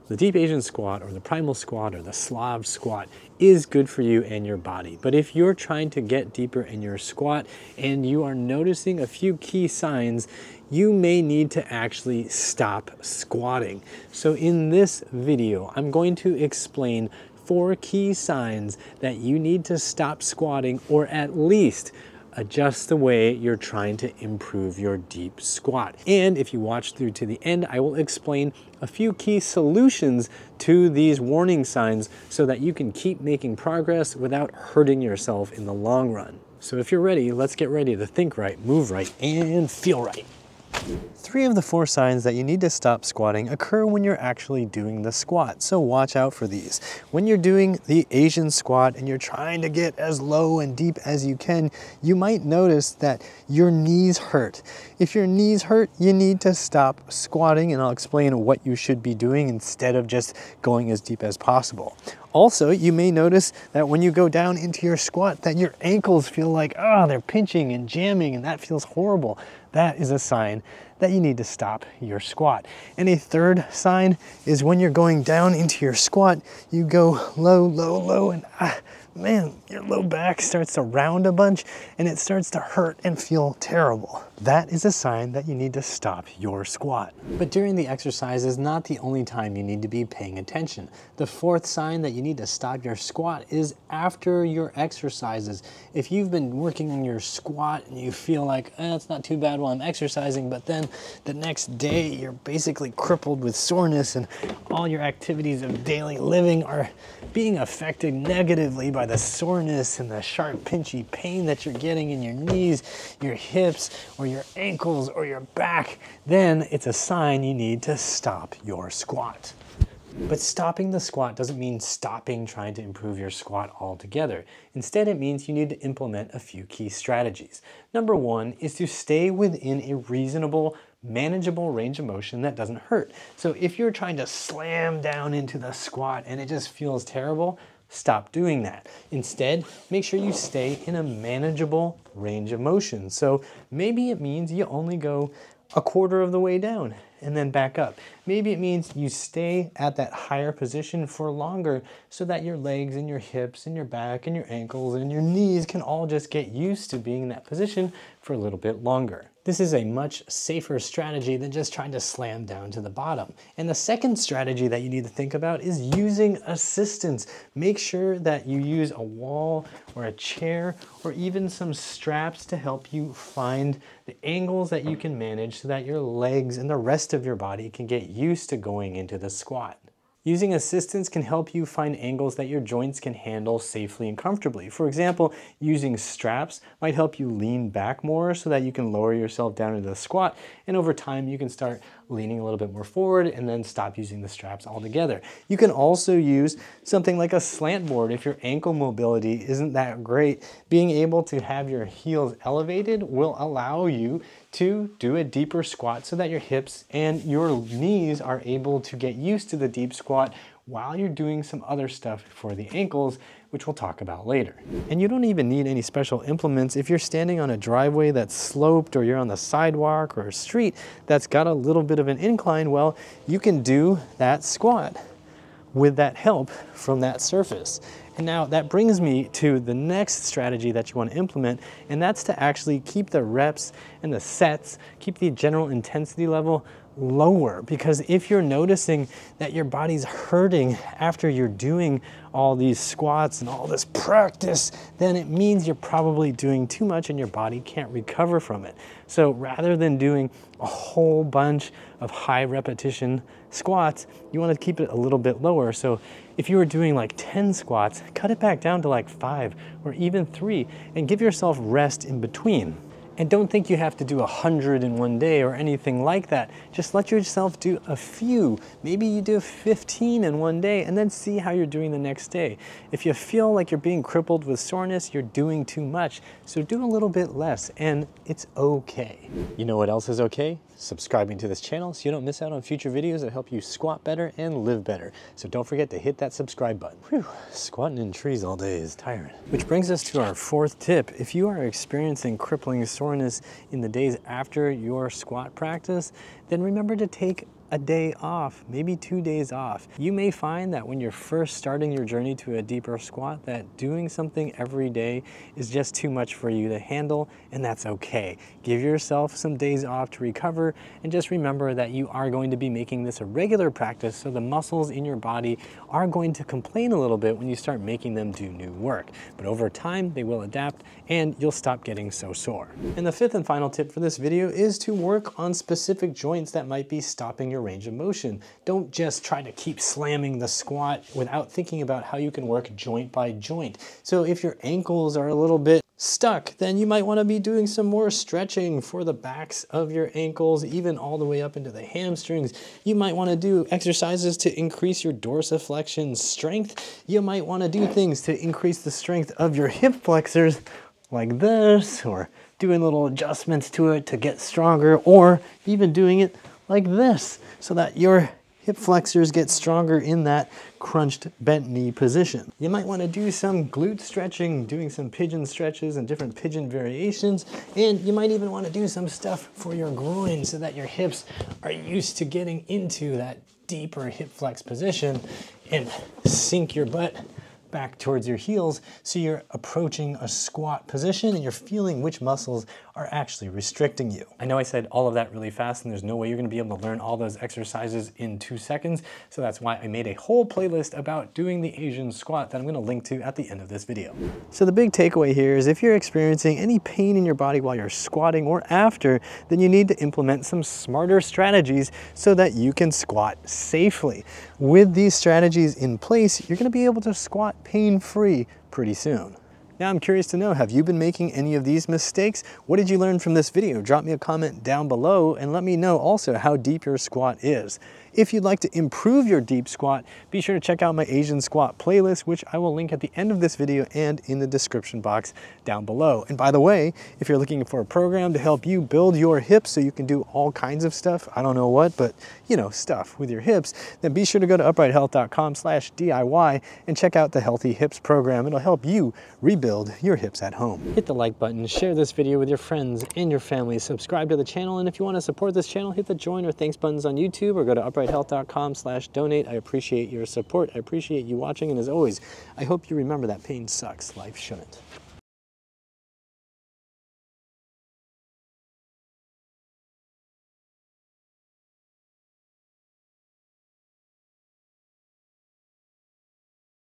The deep Asian squat or the primal squat or the Slav squat is good for you and your body. But if you're trying to get deeper in your squat and you are noticing a few key signs, you may need to actually stop squatting. So in this video, I'm going to explain 4 key signs that you need to stop squatting, or at least adjust the way you're trying to improve your deep squat. And if you watch through to the end, I will explain a few key solutions to these warning signs so that you can keep making progress without hurting yourself in the long run. So if you're ready, let's get ready to think right, move right, and feel right. 3 of the 4 signs that you need to stop squatting occur when you're actually doing the squat, so watch out for these. When you're doing the Asian squat and you're trying to get as low and deep as you can, you might notice that your knees hurt. If your knees hurt, you need to stop squatting, and I'll explain what you should be doing instead of just going as deep as possible. Also, you may notice that when you go down into your squat that your ankles feel like, they're pinching and jamming, and that feels horrible. That is a sign that you need to stop your squat. And a 3rd sign is when you're going down into your squat, you go low, low, low, and man, your low back starts to round a bunch and it starts to hurt and feel terrible. That is a sign that you need to stop your squat. But during the exercise is not the only time you need to be paying attention. The 4th sign that you need to stop your squat is after your exercises. If you've been working on your squat and you feel like, it's not too bad while I'm exercising, but then the next day you're basically crippled with soreness and all your activities of daily living are being affected negatively by the soreness and the sharp pinchy pain that you're getting in your knees, your hips, or your ankles, or your back, then it's a sign you need to stop your squat. But stopping the squat doesn't mean stopping trying to improve your squat altogether. Instead, it means you need to implement a few key strategies. Number 1 is to stay within a reasonable, manageable range of motion that doesn't hurt. So if you're trying to slam down into the squat and it just feels terrible, stop doing that. Instead, make sure you stay in a manageable range of motion. So maybe it means you only go a quarter of the way down and then back up. Maybe it means you stay at that higher position for longer so that your legs and your hips and your back and your ankles and your knees can all just get used to being in that position for a little bit longer. This is a much safer strategy than just trying to slam down to the bottom. And the 2nd strategy that you need to think about is using assistance. Make sure that you use a wall or a chair or even some straps to help you find the angles that you can manage so that your legs and the rest of your body can get used to going into the squat. Using assistance can help you find angles that your joints can handle safely and comfortably. For example, using straps might help you lean back more so that you can lower yourself down into the squat, and over time you can start leaning a little bit more forward and then stop using the straps altogether. You can also use something like a slant board if your ankle mobility isn't that great. Being able to have your heels elevated will allow you to do a deeper squat so that your hips and your knees are able to get used to the deep squat while you're doing some other stuff for the ankles, which we'll talk about later. And you don't even need any special implements if you're standing on a driveway that's sloped, or you're on the sidewalk or a street that's got a little bit of an incline. Well, you can do that squat with that help from that surface. And now that brings me to the next strategy that you want to implement, and that's to actually keep the reps and the sets, keep the general intensity level lower. Because if you're noticing that your body's hurting after you're doing all these squats and all this practice, then it means you're probably doing too much and your body can't recover from it. So rather than doing a whole bunch of high repetition squats, you want to keep it a little bit lower. So if you were doing like 10 squats, cut it back down to like 5 or even 3 and give yourself rest in between. And don't think you have to do 100 in one day or anything like that. Just let yourself do a few. Maybe you do 15 in one day and then see how you're doing the next day. If you feel like you're being crippled with soreness, you're doing too much. So do a little bit less and it's okay. You know what else is okay? Subscribing to this channel so you don't miss out on future videos that help you squat better and live better. So don't forget to hit that subscribe button. Whew, squatting in trees all day is tiring. Which brings us to our 4th tip. If you are experiencing crippling soreness in the days after your squat practice, then remember to take a day off, maybe 2 days off. You may find that when you're first starting your journey to a deeper squat, that doing something every day is just too much for you to handle, and that's okay. Give yourself some days off to recover, and just remember that you are going to be making this a regular practice, so the muscles in your body are going to complain a little bit when you start making them do new work. But over time, they will adapt, and you'll stop getting so sore. And the fifth and final tip for this video is to work on specific joints that might be stopping your range of motion. Don't just try to keep slamming the squat without thinking about how you can work joint by joint. So if your ankles are a little bit stuck, then you might want to be doing some more stretching for the backs of your ankles, even all the way up into the hamstrings. You might want to do exercises to increase your dorsiflexion strength. You might want to do things to increase the strength of your hip flexors, like this, or doing little adjustments to it to get stronger, or even doing it like this so that your hip flexors get stronger in that crunched bent knee position. You might want to do some glute stretching, doing some pigeon stretches and different pigeon variations, and you might even want to do some stuff for your groin so that your hips are used to getting into that deeper hip flex position and sink your butt back towards your heels so you're approaching a squat position and you're feeling which muscles are actually restricting you. I know I said all of that really fast and there's no way you're gonna be able to learn all those exercises in 2 seconds, so that's why I made a whole playlist about doing the Asian squat that I'm gonna link to at the end of this video. So the big takeaway here is if you're experiencing any pain in your body while you're squatting or after, then you need to implement some smarter strategies so that you can squat safely. With these strategies in place, you're gonna be able to squat pain-free pretty soon. Now I'm curious to know, have you been making any of these mistakes? What did you learn from this video? Drop me a comment down below and let me know also how deep your squat is. If you'd like to improve your deep squat, be sure to check out my Asian squat playlist, which I will link at the end of this video and in the description box down below. And by the way, if you're looking for a program to help you build your hips so you can do all kinds of stuff, I don't know what, but you know, stuff with your hips, then be sure to go to uprighthealth.com/DIY and check out the Healthy Hips program. It'll help you rebuild your hips at home. Hit the like button, share this video with your friends and your family, subscribe to the channel, and if you want to support this channel, hit the join or thanks buttons on YouTube or go to uprighthealth.com/donate. I appreciate your support. I appreciate you watching, and as always, I hope you remember that pain sucks. Life shouldn't.